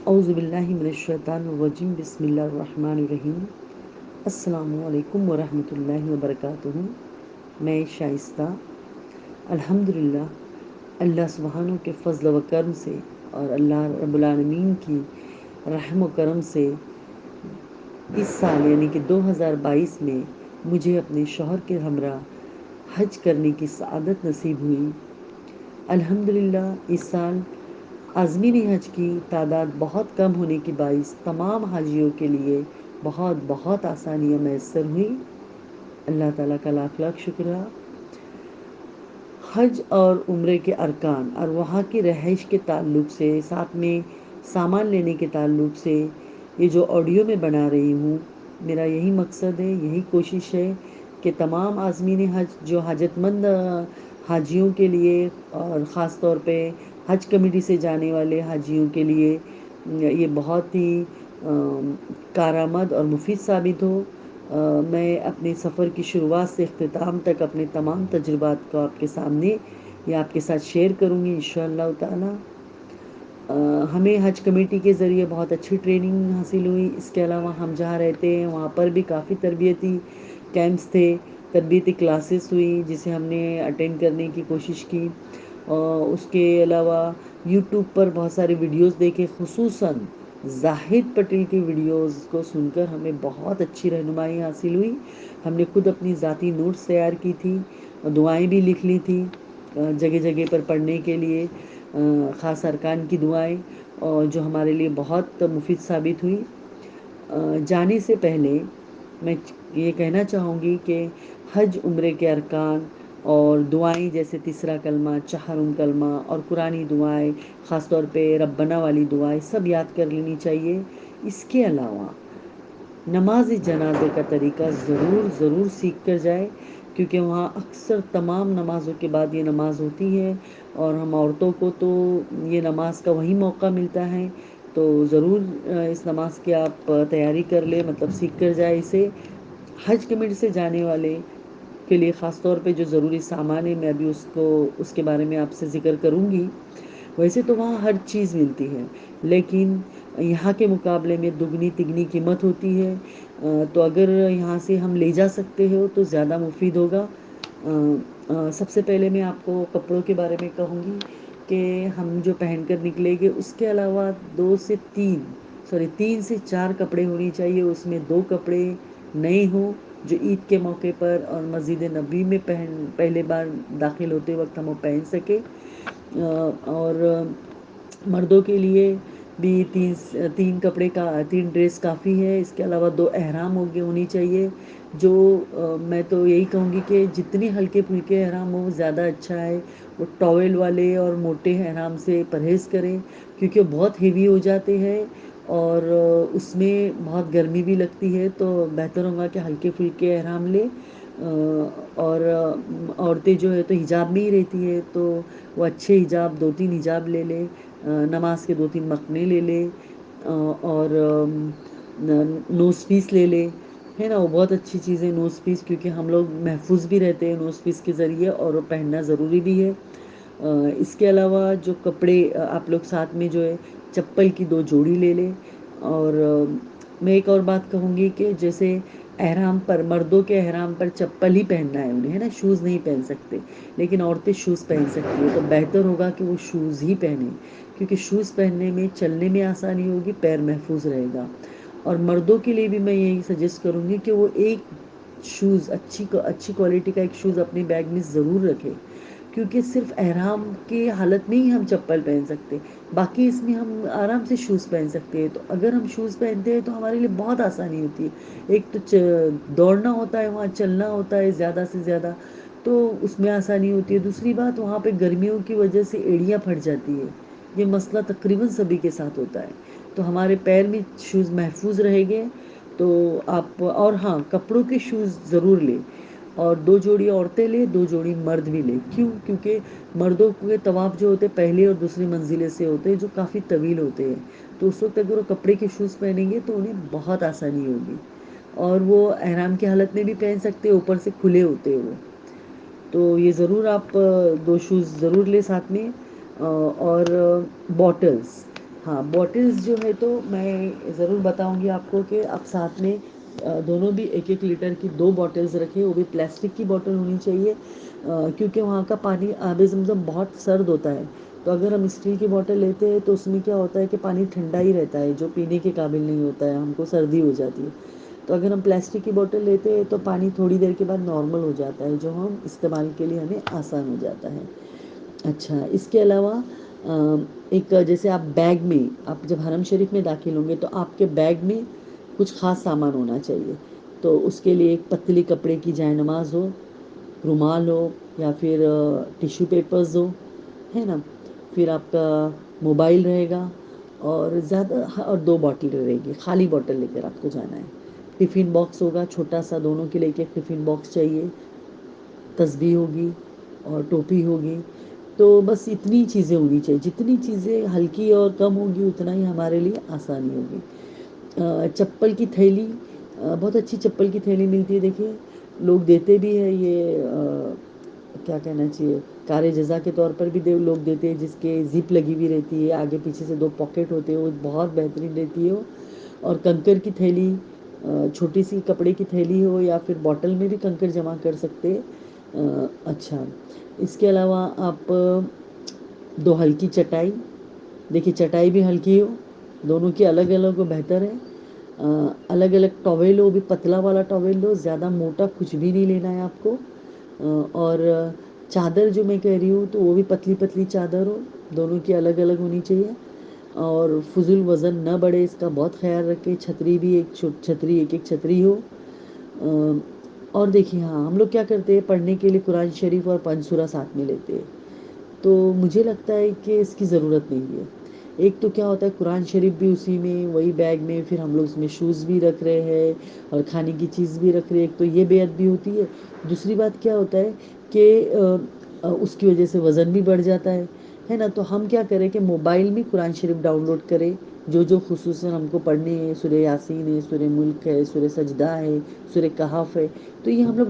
اعوذ باللہ من الشیطان الرجیم، بسم اللہ الرحمن الرحیم۔ السلام علیکم ورحمۃ اللہ وبرکاتہ۔ میں شائستہ الحمدللہ اللہ سبحانہ کے فضل و کرم سے اور اللہ رب العالمین کی رحم و کرم سے اس سال یعنی کہ 2022 میں مجھے اپنے شوہر کے ہمراہ حج کرنے کی سعادت نصیب ہوئی۔ الحمدللہ اس سال عازمین حج کی تعداد بہت کم ہونے کے باعث تمام حاجیوں کے لیے بہت بہت آسانیاں میسر ہوئی۔ اللہ تعالیٰ کا لاکھ لاکھ شکریہ۔ حج اور عمرے کے ارکان اور وہاں کی رہائش کے تعلق سے، ساتھ میں سامان لینے کے تعلق سے یہ جو آڈیو میں بنا رہی ہوں، میرا یہی مقصد ہے، یہی کوشش ہے کہ تمام عازمین حج جو حاجت مند حاجیوں کے لیے اور خاص طور پہ حج کمیٹی سے جانے والے حاجیوں کے لیے یہ بہت ہی کارآمد اور مفید ثابت ہو۔ میں اپنے سفر کی شروعات سے اختتام تک اپنے تمام تجربات کو آپ کے سامنے یا آپ کے ساتھ شیئر کروں گی انشاءاللہ تعالی۔ ہمیں حج کمیٹی کے ذریعے بہت اچھی ٹریننگ حاصل ہوئی۔ اس کے علاوہ ہم جہاں رہتے ہیں وہاں پر بھی کافی تربیتی کیمپس تھے، تربیتی کلاسز ہوئی جسے ہم نے اٹینڈ کرنے کی کوشش کی۔ اس کے علاوہ یوٹیوب پر بہت سارے ویڈیوز دیکھے، خصوصاً زاہد پٹیل کی ویڈیوز کو سن کر ہمیں بہت اچھی رہنمائی حاصل ہوئی۔ ہم نے خود اپنی ذاتی نوٹس تیار کی تھی، دعائیں بھی لکھ لی تھی جگہ جگہ پر پڑھنے کے لیے، خاص ارکان کی دعائیں، اور جو ہمارے لیے بہت مفید ثابت ہوئی۔ جانے سے پہلے میں یہ کہنا چاہوں گی کہ حج عمرے کے ارکان اور دعائیں جیسے تیسرا کلمہ، چہارم کلمہ اور قرآنی دعائیں، خاص طور پہ ربنا والی دعائیں سب یاد کر لینی چاہیے۔ اس کے علاوہ نماز جنازے کا طریقہ ضرور سیکھ کر جائے، کیونکہ وہاں اکثر تمام نمازوں کے بعد یہ نماز ہوتی ہے اور ہم عورتوں کو تو یہ نماز کا وہی موقع ملتا ہے، تو ضرور اس نماز کی آپ تیاری کر لیں، مطلب سیکھ کر جائے اسے۔ حج کمیٹی سے جانے والے کے لیے خاص طور پہ جو ضروری سامان ہے، میں ابھی اس کے بارے میں آپ سے ذکر کروں گی۔ ویسے تو وہاں ہر چیز ملتی ہے، لیکن یہاں کے مقابلے میں دگنی تگنی قیمت ہوتی ہے، تو اگر یہاں سے ہم لے جا سکتے ہو تو زیادہ مفید ہوگا۔ سب سے پہلے میں آپ کو کپڑوں کے بارے میں کہوں گی کہ ہم جو پہن کر نکلیں گے اس کے علاوہ 3 سے 4 کپڑے ہونے چاہیے۔ اس میں 2 کپڑے نئے ہوں جو عید کے موقع پر اور مسجد نبوی میں پہلے بار داخل ہوتے وقت ہم وہ پہن سکیں، اور مردوں کے لیے بھی 3 کپڑے کا 3 ڈریس کافی ہے۔ اس کے علاوہ 2 احرام ہونی چاہیے، جو میں تو یہی کہوں گی کہ جتنے ہلکے پھلکے احرام ہو زیادہ اچھا ہے۔ وہ ٹاول والے اور موٹے احرام سے پرہیز کریں، کیونکہ وہ بہت ہیوی ہو جاتے ہیں اور اس میں بہت گرمی بھی لگتی ہے، تو بہتر ہوگا کہ ہلکے پھلکے احرام لیں۔ اور عورتیں جو ہے تو حجاب میں ہی رہتی ہے، تو وہ اچھے حجاب 2-3 حجاب لے لیں، نماز کے 2-3 مکنے لے لیں، اور نوز پیس لے لیں، ہے نا، وہ بہت اچھی چیز ہے نوز پیس، کیونکہ ہم لوگ محفوظ بھی رہتے ہیں نوز پیس کے ذریعے، اور وہ پہننا ضروری بھی ہے۔ اس کے علاوہ جو کپڑے آپ لوگ ساتھ میں جو ہے چپل کی 2 جوڑی لے لیں۔ اور میں ایک اور بات کہوں گی کہ جیسے احرام پر، مردوں کے احرام پر چپل ہی پہننا ہے انہیں، ہے نا، شوز نہیں پہن سکتے، لیکن عورتیں شوز پہن سکتی ہیں، تو بہتر ہوگا کہ وہ شوز ہی پہنیں، کیونکہ شوز پہننے میں چلنے میں آسانی ہوگی، پیر محفوظ رہے گا۔ اور مردوں کے لیے بھی میں یہی سجیسٹ کروں گی کہ وہ ایک شوز اچھی کوالٹی کا ایک شوز اپنے بیگ میں ضرور رکھے، کیونکہ صرف احرام کی حالت میں ہی ہم چپل پہن سکتے، باقی اس میں ہم آرام سے شوز پہن سکتے ہیں۔ تو اگر ہم شوز پہنتے ہیں تو ہمارے لیے بہت آسانی ہوتی ہے۔ ایک تو دوڑنا ہوتا ہے، وہاں چلنا ہوتا ہے زیادہ سے زیادہ، تو اس میں آسانی ہوتی ہے۔ دوسری بات، وہاں پہ گرمیوں کی وجہ سے ایڑیاں پھٹ جاتی ہے، یہ مسئلہ تقریباً سبھی کے ساتھ ہوتا ہے، تو ہمارے پیر میں شوز محفوظ رہیں گے تو آپ، اور ہاں کپڑوں کے شوز ضرور لیں، اور 2 جوڑی عورتیں لیں، 2 جوڑی مرد بھی لیں۔ کیونکہ مردوں کے طواف جو ہوتے پہلی اور دوسری منزلیں سے ہوتے ہیں، جو کافی طویل ہوتے ہیں، تو اس وقت اگر وہ کپڑے کے شوز پہنیں گے تو انہیں بہت آسانی ہوگی، اور وہ احرام کی حالت میں بھی پہن سکتے ہیں، اوپر سے کھلے ہوتے ہیں وہ، تو یہ ضرور آپ 2 شوز ضرور لیں ساتھ میں۔ اور باٹلز، ہاں بوٹلز جو ہے تو میں ضرور بتاؤں گی آپ کو کہ آپ ساتھ میں دونوں بھی 1-1 لیٹر کی 2 بوٹلز رکھیں، وہ بھی پلاسٹک کی بوٹل ہونی چاہیے، کیونکہ وہاں کا پانی آب زمزم بہت سرد ہوتا ہے، تو اگر ہم اسٹیل کی بوٹل لیتے ہیں تو اس میں کیا ہوتا ہے کہ پانی ٹھنڈا ہی رہتا ہے، جو پینے کے قابل نہیں ہوتا ہے، ہم کو سردی ہو جاتی ہے۔ تو اگر ہم پلاسٹک کی بوٹل لیتے ہیں تو پانی تھوڑی دیر کے بعد نارمل ہو جاتا ہے، جو ہم استعمال کے لیے ہمیں آسان ہو جاتا ہے۔ اچھا، اس کے علاوہ ایک جیسے آپ بیگ میں، آپ جب حرم شریف میں داخل ہوں گے تو آپ کے بیگ میں کچھ خاص سامان ہونا چاہیے، تو اس کے لیے ایک پتلی کپڑے کی جائے نماز ہو، رومال ہو، یا پھر ٹیشو پیپرز ہو، ہے نا، پھر آپ کا موبائل رہے گا، اور زیادہ اور 2 بوٹل رہے گی، خالی بوٹل لے کر آپ کو جانا ہے۔ ٹفن باکس ہوگا چھوٹا سا، دونوں کے لیے ایک ٹفن باکس چاہیے، تسبیح ہوگی اور ٹوپی ہوگی، تو بس اتنی چیزیں ہونی چاہیے، جتنی چیزیں ہلکی اور کم ہوگی اتنا ہی ہمارے لیے آسانی ہوگی۔ چپل کی تھیلی، بہت اچھی چپل کی تھیلی ملتی ہے، دیکھیے لوگ دیتے بھی ہے یہ کیا کہنا چاہیے، کار جزا کے طور پر بھی لوگ دیتے ہیں، جس کے زپ لگی ہوئی رہتی ہے، آگے پیچھے سے 2 پاکٹ ہوتے ہیں، وہ بہت بہترین رہتی ہے وہ۔ اور کنکر کی تھیلی، چھوٹی سی کپڑے کی تھیلی ہو یا پھر بوٹل میں بھی کنکر جمع کر سکتے۔ اچھا، اس کے علاوہ آپ 2 ہلکی چٹائی، دیکھیے چٹائی بھی ہلکی ہو، دونوں کی الگ الگ ہو بہتر ہے۔ الگ الگ ٹاویل ہو، بھی پتلا والا ٹاویل لو، زیادہ موٹا کچھ بھی نہیں لینا ہے آپ کو۔ اور چادر جو میں کہہ رہی ہوں تو وہ بھی پتلی پتلی چادر ہو، دونوں کی الگ الگ ہونی چاہیے، اور فضول وزن نہ بڑھے اس کا بہت خیال رکھیں۔ چھتری بھی ایک ایک چھتری ہو۔ اور دیکھیے ہاں، ہم لوگ کیا کرتے ہیں، پڑھنے کے لیے قرآن شریف اور 5 سورہ ساتھ میں لیتے ہیں، تو مجھے لگتا ہے کہ اس کی ضرورت نہیں ہے۔ ایک تو کیا ہوتا ہے، قرآن شریف بھی اسی میں، وہی بیگ میں، پھر ہم لوگ اس میں شوز بھی رکھ رہے ہیں اور کھانے کی چیز بھی رکھ رہے ہیں، ایک تو یہ بے ادبی ہوتی ہے۔ دوسری بات کیا ہوتا ہے کہ اس کی وجہ سے وزن بھی بڑھ جاتا ہے نا، تو ہم کیا کریں کہ موبائل میں قرآن شریف ڈاؤن لوڈ کریں، جو خصوصاً ہم کو پڑھنے ہیں، سورہ یاسین ہے، سورہ ملک ہے، سورہ سجدہ ہے، سورہ کہف ہے، تو یہ ہم لوگ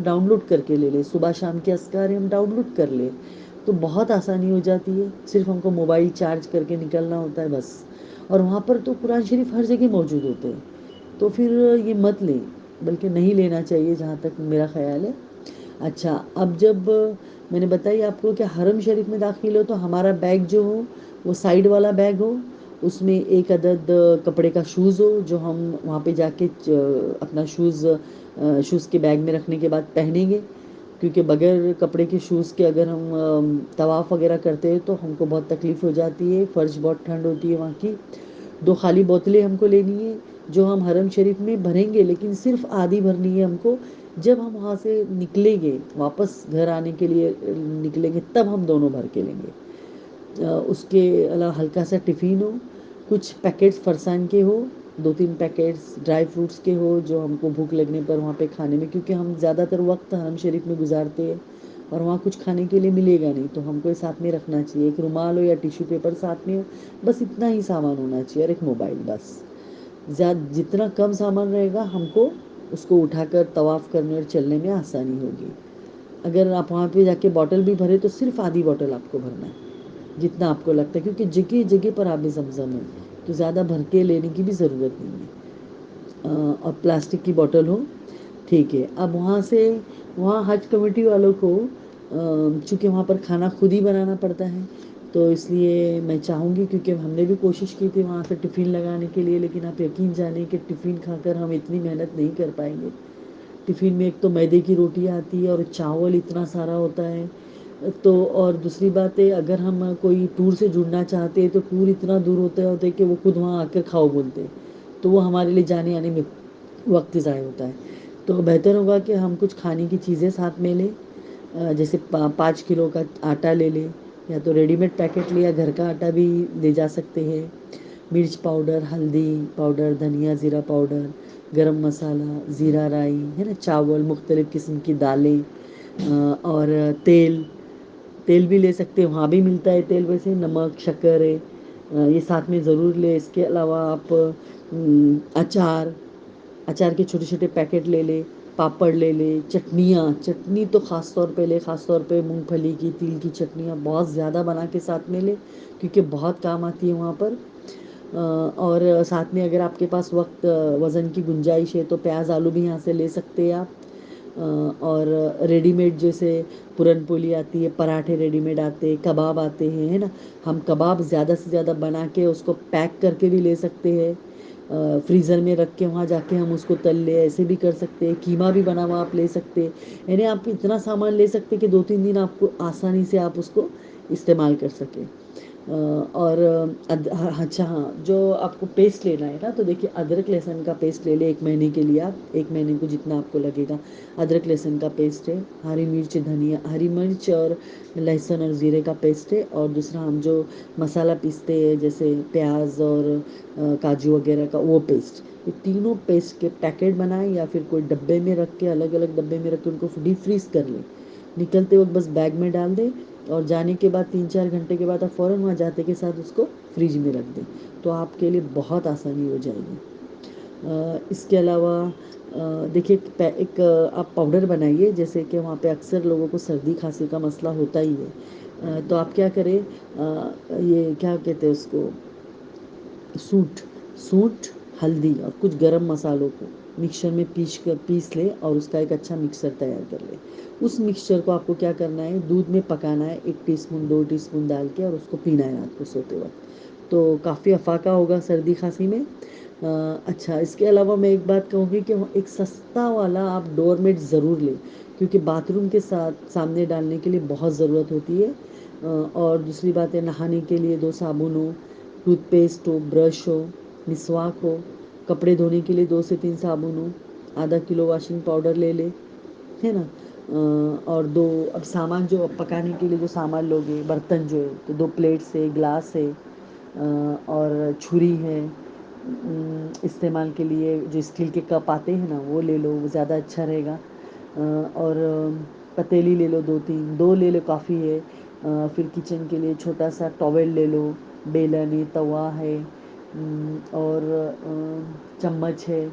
ڈاؤن لوڈ کر کے لے لیں، صبح شام کے اذکار ہم ڈاؤن لوڈ کر لیں، تو بہت آسانی ہو جاتی ہے، صرف ہم کو موبائل چارج کر کے نکلنا ہوتا ہے بس، اور وہاں پر تو قرآن شریف ہر جگہ موجود ہوتے ہیں، تو پھر یہ مت لیں، بلکہ نہیں لینا چاہیے جہاں تک میرا خیال ہے۔ اچھا، اب جب میں نے بتائی آپ کو کہ حرم شریف میں داخل ہو تو ہمارا بیگ جو ہو وہ سائڈ والا بیگ ہو، اس میں ایک عدد کپڑے کا شوز ہو، جو ہم وہاں پہ جا کے اپنا شوز کے بیگ میں رکھنے کے بعد پہنیں گے، کیونکہ بغیر کپڑے کے شوز کے اگر ہم طواف وغیرہ کرتے ہیں تو ہم کو بہت تکلیف ہو جاتی ہے، فرش بہت ٹھنڈ ہوتی ہے وہاں کی۔ 2 خالی بوتلیں ہم کو لینی ہے، جو ہم حرم شریف میں بھریں گے، لیکن صرف آدھی بھرنی ہے ہم کو، جب ہم وہاں سے نکلیں گے واپس گھر آنے کے لیے نکلیں گے تب ہم دونوں بھر کے لیں گے۔ اس کے علاوہ ہلکا سا ٹفین ہو، کچھ پیکٹس فرسان کے ہو، 2-3 پیکٹس ڈرائی فروٹس کے ہو، جو ہم کو بھوک لگنے پر وہاں پہ کھانے میں، کیونکہ ہم زیادہ تر وقت حرم شریف میں گزارتے ہیں اور وہاں کچھ کھانے کے لیے ملے گا نہیں، تو ہم کو ساتھ میں رکھنا چاہیے، ایک رومال ہو یا ٹیشو پیپر ساتھ میں ہو، بس اتنا ہی سامان ہونا چاہیے، اور ایک موبائل بس۔ جتنا کم سامان رہے گا ہم کو اس کو اٹھا کر طواف کرنے اور چلنے میں آسانی ہوگی۔ اگر آپ وہاں پہ جا کے بوٹل بھی بھرے تو صرف آدھی بوٹل آپ کو بھرنا ہے، جتنا آپ کو لگتا ہے، کیونکہ جگہ جگہ پر آب زمزم ہے، تو زیادہ بھر کے لینے کی بھی ضرورت نہیں ہے۔ اور پلاسٹک کی بوٹل ہو، ٹھیک ہے۔ اب وہاں حج کمیٹی والوں کو چونکہ وہاں پر کھانا خود ہی بنانا پڑتا ہے، تو اس لیے میں چاہوں گی، کیونکہ ہم نے بھی کوشش کی تھی وہاں سے ٹفن لگانے کے لیے، لیکن آپ یقین جانیں کہ ٹفن کھا کر ہم اتنی محنت نہیں کر پائیں گے۔ ٹفن میں ایک تو میدے کی روٹی آتی ہے اور چاول اتنا سارا ہوتا ہے، تو اور دوسری بات ہے، اگر ہم کوئی ٹور سے جڑنا چاہتے ہیں تو ٹور اتنا دور ہوتا ہے کہ وہ خود وہاں آ کر کھاؤ بولتے ہیں، تو وہ ہمارے لیے جانے آنے میں وقت ضائع ہوتا ہے، تو بہتر ہوگا کہ ہم کچھ کھانے کی چیزیں ساتھ میں لیں، جیسے 5 کلو کا آٹا لے لیں، یا تو ریڈی میڈ پیکٹ لیا، گھر کا آٹا بھی لے جا سکتے ہیں، مرچ پاؤڈر، ہلدی پاؤڈر، دھنیا زیرہ پاؤڈر، گرم مسالہ، زیرہ رائی ہے نا، چاول، مختلف قسم کی دالیں، اور تیل بھی لے سکتے ہیں، وہاں بھی ملتا ہے تیل، ویسے نمک، شکر ہے، یہ ساتھ میں ضرور لے۔ اس کے علاوہ آپ اچار کے چھوٹے چھوٹے پیکٹ لے لیں، پاپڑ لے لیں، چٹنی تو خاص طور پہ لے، خاص طور پہ مونگ پھلی کی، تل کی چٹنیاں بہت زیادہ بنا کے ساتھ میں لے، کیونکہ بہت کام آتی ہے وہاں پر۔ اور ساتھ میں اگر آپ کے پاس وقت وزن کی گنجائش ہے تو پیاز آلو بھی یہاں سے لے سکتے ہیں آپ. اور ریڈی میڈ جیسے پورن پولی آتی ہے، پراٹھے ریڈی میڈ آتے ہیں، کباب آتے ہیں، ہے نا. ہم کباب زیادہ سے زیادہ بنا کے اس کو پیک کر کے بھی لے سکتے ہیں، فریزر میں رکھ کے وہاں جا کے ہم اس کو تل لے، ایسے بھی کر سکتے ہیں. قیمہ بھی بنا ہوا آپ لے سکتے، یعنی آپ اتنا سامان لے سکتے کہ 2-3 دن آپ کو آسانی سے آپ اس کو استعمال کر سکیں. اور اچھا ہاں، جو آپ کو پیسٹ لینا ہے نا، تو دیکھیے ادرک لہسن کا پیسٹ لے لیں 1 مہینے کے لیے. آپ 1 مہینے کو جتنا آپ کو لگے گا ادرک لہسن کا پیسٹ ہے. ہری مرچ، دھنیا، ہری مرچ اور لہسن اور زیرے کا پیسٹ ہے. اور دوسرا ہم جو مسالہ پیستے ہیں جیسے پیاز اور کاجو وغیرہ کا، وہ پیسٹ. یہ تینوں پیسٹ کے پیکٹ بنائیں یا پھر کوئی ڈبے میں رکھ کے، الگ الگ ڈبے میں رکھ کے ان کو ڈیپ فریز کر لیں. نکلتے وقت بس بیگ میں ڈال دیں اور جانے کے بعد 3-4 گھنٹے کے بعد آپ فوراً وہاں جاتے کے ساتھ اس کو فریج میں رکھ دیں، تو آپ کے لیے بہت آسانی ہو جائے گی. اس کے علاوہ دیکھیے ایک آپ پاؤڈر بنائیے، جیسے کہ وہاں پہ اکثر لوگوں کو سردی کھانسی کا مسئلہ ہوتا ہی ہے. تو آپ کیا کریں، یہ کیا کہتے ہیں اس کو، سونٹ، ہلدی اور کچھ گرم مسالوں کو مکسر میں پیس لے اور اس کا ایک اچھا مکسر تیار کر لے. اس مکسچر کو آپ کو کیا کرنا ہے، دودھ میں پکانا ہے 1 ٹی اسپون 2 ٹی اسپون ڈال کے، اور اس کو پینا ہے رات کو سوتے وقت. تو کافی افاقہ ہوگا سردی کھانسی میں. اچھا، اس کے علاوہ میں ایک بات کہوں گی کہ ایک سستا والا آپ ڈور میٹ ضرور لیں، کیونکہ باتھ روم کے ساتھ سامنے ڈالنے کے لیے بہت ضرورت ہوتی ہے. اور دوسری بات ہے، نہانے کے لیے 2 صابن ہو، ٹوتھ پیسٹ ہو، برش ہو، مسواک ہو، کپڑے دھونے کے لیے 2 سے 3 صابن ہو، ½ کلو واشنگ پاؤڈر لے لے، ہے نا. اور اب سامان جو پکانے کے لیے جو سامان لوگے، برتن جو ہے تو 2 پلیٹس ہے، گلاس ہے، اور چھری ہے. استعمال کے لیے جو اسٹیل کے کپ آتے ہیں نا، وہ لے لو، وہ زیادہ اچھا رہے گا. اور پتیلی لے لو 2-3، 2 لے لو کافی ہے. پھر کچن کے لیے چھوٹا سا ٹاول لے لو، بیلن ہے، توا ہے، اور چمچ ہے،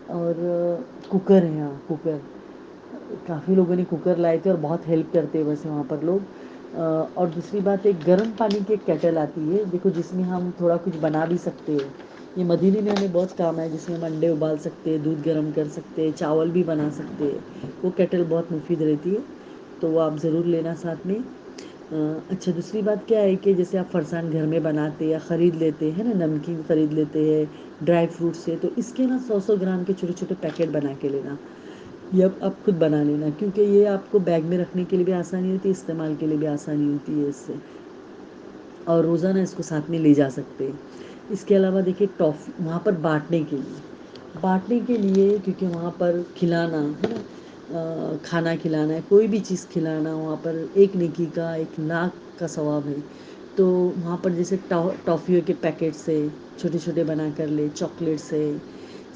اور کوکر ہے. ہاں، کوکر کافی لوگوں نے کوکر لائے تھے اور بہت ہیلپ کرتے ہیں ویسے وہاں پر لوگ. اور دوسری بات ایک گرم پانی کی ایک کیٹل آتی ہے، دیکھو جس میں ہم تھوڑا کچھ بنا بھی سکتے ہیں. یہ مدھیلی میں ہمیں بہت کام ہے، جس میں ہم انڈے ابال سکتے ہیں، دودھ گرم کر سکتے ہیں، چاول بھی بنا سکتے ہیں. وہ کیٹل بہت مفید رہتی ہے، تو وہ آپ ضرور لینا ساتھ میں. اچھا، دوسری بات کیا ہے کہ جیسے آپ فرسان گھر میں بناتے یا خرید لیتے ہیں نا، نمکین خرید لیتے ہیں، ڈرائی فروٹس سے، تو اس کے نا 100-100 گرام کے چھوٹے چھوٹے پیکٹ بنا کے لینا. یہ آپ خود بنا لینا، کیونکہ یہ آپ کو بیگ میں رکھنے کے لیے بھی آسانی ہوتی ہے، استعمال کے لیے بھی آسانی ہوتی ہے اس سے. اور روزانہ اس کو ساتھ میں لے جا سکتے ہیں. اس کے علاوہ دیکھیے وہاں پر بانٹنے کے لیے کیونکہ وہاں پر کھلانا ہے نا، کھانا کھلانا ہے، کوئی بھی چیز کھلانا، وہاں پر ایک نیکی کا 1 لاکھ کا ثواب ہے. تو وہاں پر جیسے ٹافیوں کے پیکٹس ہے، چھوٹے چھوٹے بنا کر لے، چاکلیٹس ہے،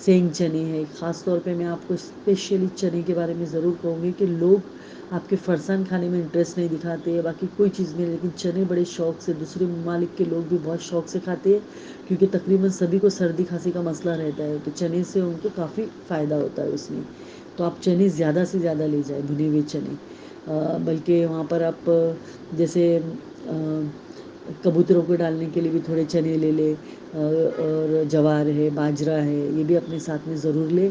سینگ چنے ہے. خاص طور پہ میں آپ کو اسپیشلی چنے کے بارے میں ضرور کہوں گی کہ لوگ آپ کے فرسان کھانے میں انٹرسٹ نہیں دکھاتے، باقی کوئی چیز نہیں، لیکن چنے بڑے شوق سے، دوسرے ممالک کے لوگ بھی بہت شوق سے کھاتے ہیں، کیونکہ تقریباً سبھی کو سردی کھانسی کا مسئلہ رہتا ہے، تو چنے سے ان کو کافی فائدہ ہوتا ہے اس میں. تو آپ چنے زیادہ سے زیادہ لے جائیں، بھنے ہوئے چنے. بلکہ وہاں پر آپ جیسے کبوتروں کو ڈالنے کے لیے بھی تھوڑے چنے لے لے، اور جوار ہے، باجرہ ہے، یہ بھی اپنے ساتھ میں ضرور لے.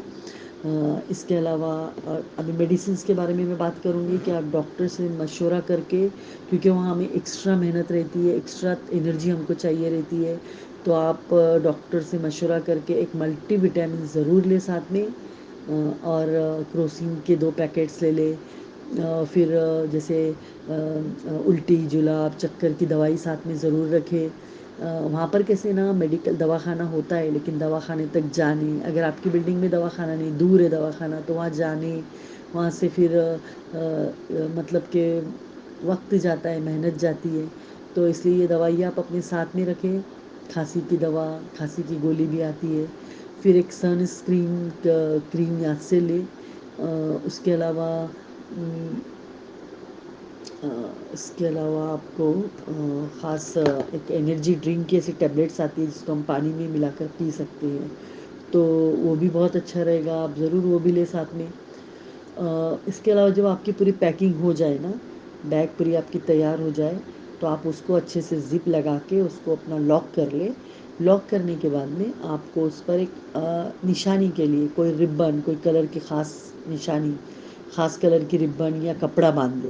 اس کے علاوہ ابھی میڈیسنس کے بارے میں بات کروں گی کہ آپ ڈاکٹر سے مشورہ کر کے، کیونکہ وہاں ہمیں ایکسٹرا محنت رہتی ہے، ایکسٹرا انرجی ہم کو چاہیے رہتی ہے، تو آپ ڈاکٹر سے مشورہ کر کے ایک ملٹی وٹامن ضرور لیں ساتھ میں. اور کروسین کے 2 پیکٹس لے لے. پھر جیسے الٹی، جلاب، چکر کی دوائی ساتھ میں ضرور رکھے. وہاں پر کیسے نا میڈیکل دواخانہ ہوتا ہے، لیکن دواخانے تک جانے، اگر آپ کی بلڈنگ میں دواخانہ نہیں، دور ہے دواخانہ، تو وہاں جانے، وہاں سے پھر مطلب کہ وقت جاتا ہے، محنت جاتی ہے. تو اس لیے یہ دوائی آپ اپنے ساتھ میں رکھیں. کھانسی کی دوا، کھانسی کی گولی بھی آتی ہے. پھر ایک سن اسکرین کریم یاد سے لے. اس کے علاوہ آپ کو خاص ایک انرجی ڈرنک کی ایسی ٹیبلیٹس آتی ہے، جس کو ہم پانی میں ملا کر پی سکتے ہیں، تو وہ بھی بہت اچھا رہے گا، آپ ضرور وہ بھی لیں ساتھ میں. اس کے علاوہ جب آپ کی پوری پیکنگ ہو جائے نا، بیگ پوری آپ کی تیار ہو جائے، تو آپ اس کو اچھے سے زپ لگا کے اس کو اپنا لاک کر لیں. لاک کرنے کے بعد میں آپ کو اس پر ایک نشانی کے لیے کوئی ربن، کوئی کلر کی خاص نشانی، خاص کلر کی ربن یا کپڑا باندھ دے،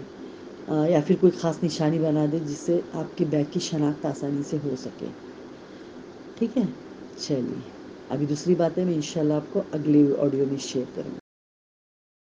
یا پھر کوئی خاص نشانی بنا دے جس سے آپ کی بیگ کی شناخت آسانی سے ہو سکے. ٹھیک ہے، چلیے ابھی دوسری باتیں میں انشاءاللہ آپ کو اگلی آڈیو میں شیئر کروں گی.